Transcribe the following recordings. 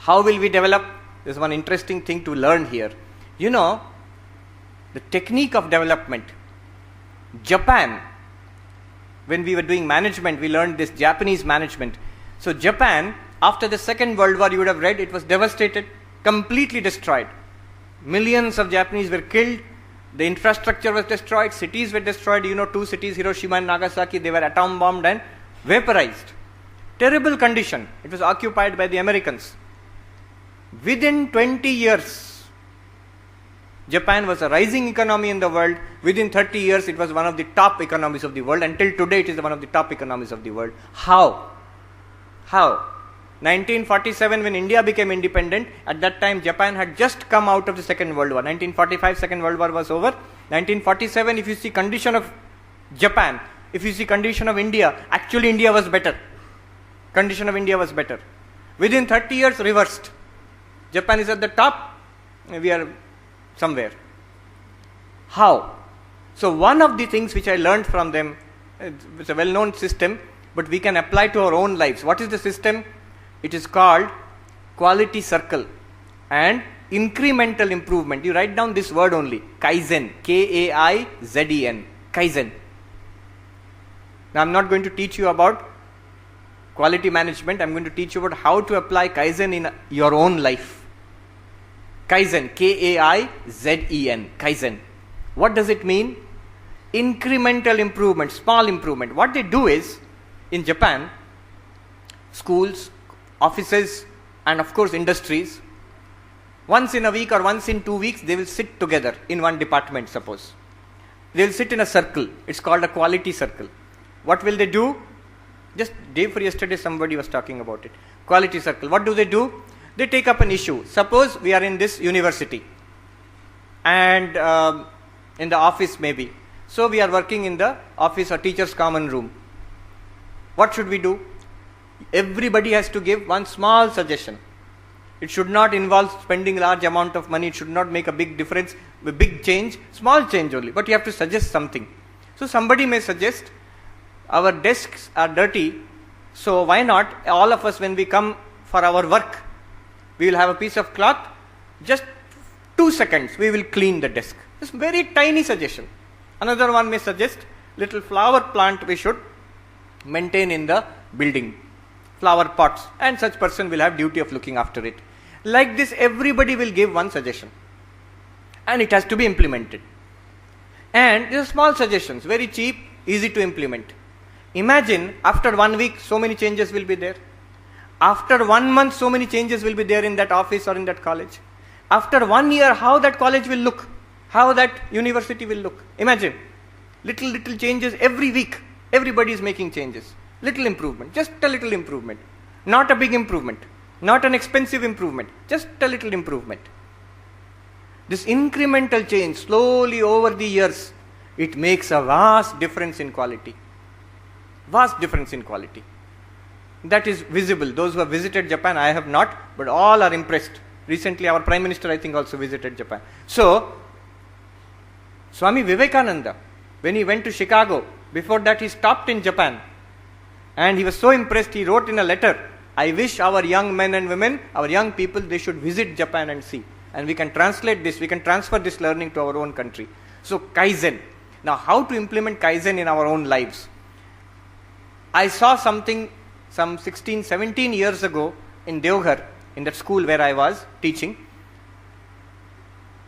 How will we develop? There's one interesting thing to learn here. You know, the technique of development. Japan, when we were doing management, we learned this Japanese management. So Japan, after the Second World War, you would have read, it was devastated, completely destroyed. Millions of Japanese were killed. The infrastructure was destroyed. Cities were destroyed. You know, 2 cities, Hiroshima and Nagasaki, they were atom bombed and vaporized. Terrible condition. It was occupied by the Americans. Within 20 years, Japan was a rising economy in the world. Within 30 years, it was one of the top economies of the world. Until today, it is one of the top economies of the world. How? 1947, when India became independent, at that time, Japan had just come out of the Second World War. 1945, Second World War was over. 1947, if you see condition of Japan, if you see condition of India, actually India was better. Condition of India was better. Within 30 years, reversed. Japan is at the top, we are somewhere. How? So one of the things which I learned from them, it's a well-known system, but we can apply to our own lives. What is the system? It is called quality circle and incremental improvement. You write down this word only, Kaizen, K-A-I-Z-E-N, Kaizen. Now I'm not going to teach you about quality management. I'm going to teach you about how to apply Kaizen in your own life. Kaizen, K-A-I-Z-E-N, Kaizen. What does it mean? Incremental improvement, small improvement. What they do is, in Japan, schools, offices, and of course industries, once in a week or once in 2 weeks, they will sit together in one department, suppose. They will sit in a circle. It's called a quality circle. What will they do? Just day before yesterday, somebody was talking about it. Quality circle. What do? They take up an issue. Suppose we are in this university and in the office maybe. So we are working in the office or teacher's common room. What should we do? Everybody has to give one small suggestion. It should not involve spending large amount of money. It should not make a big difference, a big change, small change only. But you have to suggest something. So somebody may suggest, our desks are dirty, so why not all of us, when we come for our work, we will have a piece of cloth, just 2 seconds we will clean the desk. This very tiny suggestion. Another one may suggest, little flower plant we should maintain in the building, flower pots, and such person will have duty of looking after it. Like this, everybody will give one suggestion and it has to be implemented. And these are small suggestions, very cheap, easy to implement. Imagine after 1 week, so many changes will be there. After 1 month, so many changes will be there in that office or in that college. After 1 year, how that college will look, how that university will look. Imagine, little changes every week. Everybody is making changes. Little improvement, just a little improvement. Not a big improvement, not an expensive improvement, just a little improvement. This incremental change, slowly over the years, it makes a vast difference in quality. Vast difference in quality. That is visible. Those who have visited Japan, I have not, but all are impressed. Recently our Prime Minister, I think, also visited Japan. So, Swami Vivekananda, when he went to Chicago, before that he stopped in Japan. And he was so impressed, he wrote in a letter, I wish our young men and women, our young people, they should visit Japan and see. And we can translate this, we can transfer this learning to our own country. So, Kaizen. Now, how to implement Kaizen in our own lives? I saw something some 16, 17 years ago in Devghar, in that school where I was teaching.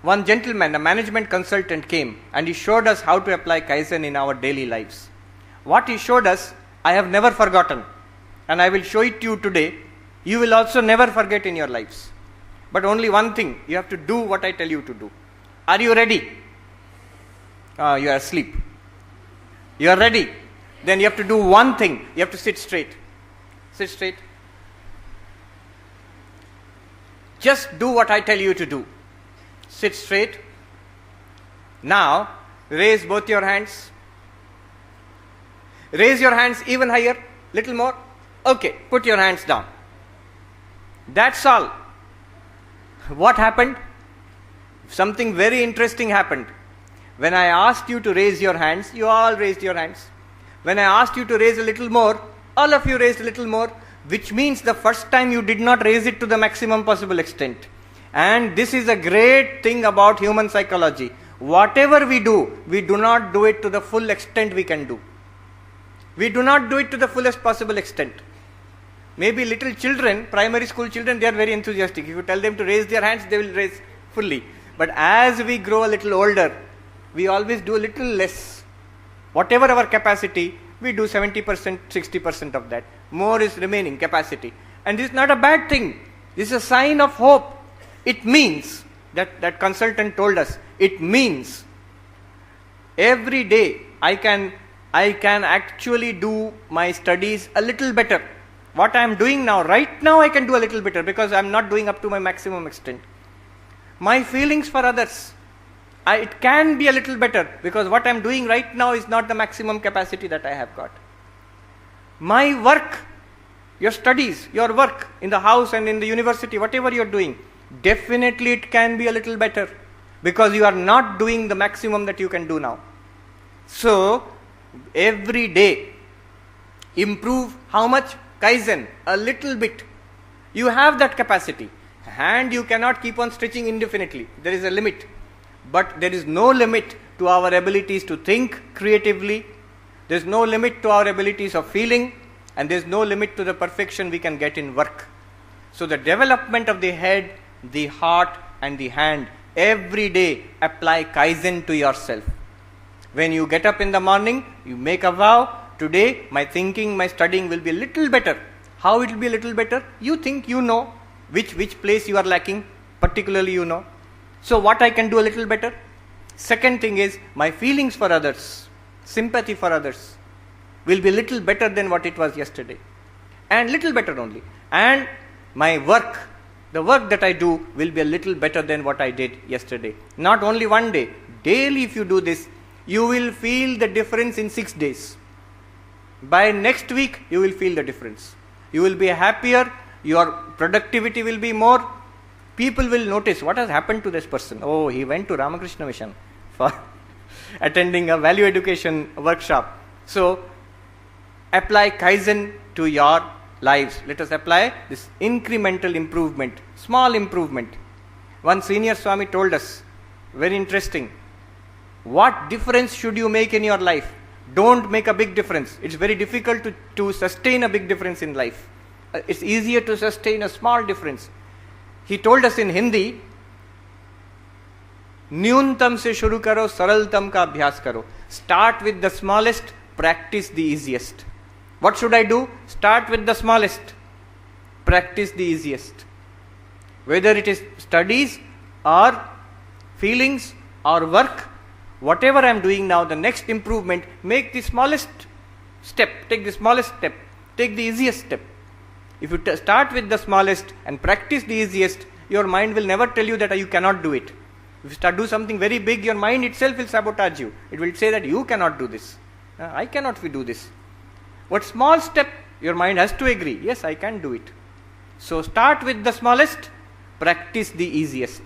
One gentleman, a management consultant, came and he showed us how to apply Kaizen in our daily lives. What he showed us, I have never forgotten, and I will show it to you today. You will also never forget in your lives. But only one thing, you have to do what I tell you to do. Are you ready? You are asleep. You are ready. Then you have to do one thing. You have to sit straight. Sit straight. Just do what I tell you to do. Sit straight. Now, raise both your hands. Raise your hands even higher, little more. Okay, put your hands down. That's all. What happened? Something very interesting happened. When I asked you to raise your hands, you all raised your hands. When I asked you to raise a little more, all of you raised a little more. which means the first time you did not raise it to the maximum possible extent. And this is a great thing about human psychology. Whatever we do not do it to the full extent we can do. We do not do it to the fullest possible extent. Maybe little children, primary school children, they are very enthusiastic. If you tell them to raise their hands, they will raise fully. But as we grow a little older, we always do a little less. Whatever our capacity, we do 70%, 60% of that. More is remaining capacity. And this is not a bad thing. This is a sign of hope. It means, that consultant told us, it means every day I can actually do my studies a little better. What I am doing now, right now I can do a little better because I am not doing up to my maximum extent. My feelings for others, it can be a little better because what I am doing right now is not the maximum capacity that I have got. My work, your studies, your work in the house and in the university, whatever you are doing, definitely it can be a little better because you are not doing the maximum that you can do now. So, every day, improve how much? Kaizen, a little bit. You have that capacity. And you cannot keep on stretching indefinitely. There is a limit. But there is no limit to our abilities to think creatively. There is no limit to our abilities of feeling. And there is no limit to the perfection we can get in work. So the development of the head, the heart and the hand, every day apply Kaizen to yourself. When you get up in the morning, you make a vow, today my thinking, my studying will be a little better. How it will be a little better? You think you know which place you are lacking, particularly you know. So what I can do a little better? Second thing is my feelings for others, sympathy for others will be a little better than what it was yesterday. And little better only. And my work, the work that I do will be a little better than what I did yesterday. Not only one day, daily if you do this, you will feel the difference in 6 days. By next week, you will feel the difference. You will be happier, your productivity will be more. People will notice what has happened to this person. Oh, he went to Ramakrishna Mission for attending a value education workshop. So, apply Kaizen to your lives. Let us apply this incremental improvement, small improvement. One senior Swami told us, very interesting, what difference should you make in your life? Don't make a big difference. It's very difficult to sustain a big difference in life. It's easier to sustain a small difference. He told us in Hindi, न्यूनतम से शुरू करो, सरलतम का अभ्यास करो. Start with the smallest, practice the easiest. What should I do? Start with the smallest, practice the easiest. Whether it is studies or feelings or work, whatever I am doing now, the next improvement, make the smallest step, take the smallest step, take the easiest step. If you start with the smallest and practice the easiest, your mind will never tell you that you cannot do it. If you start do something very big, your mind itself will sabotage you. It will say that you cannot do this. I cannot do this. What small step, your mind has to agree, yes, I can do it. So start with the smallest, practice the easiest.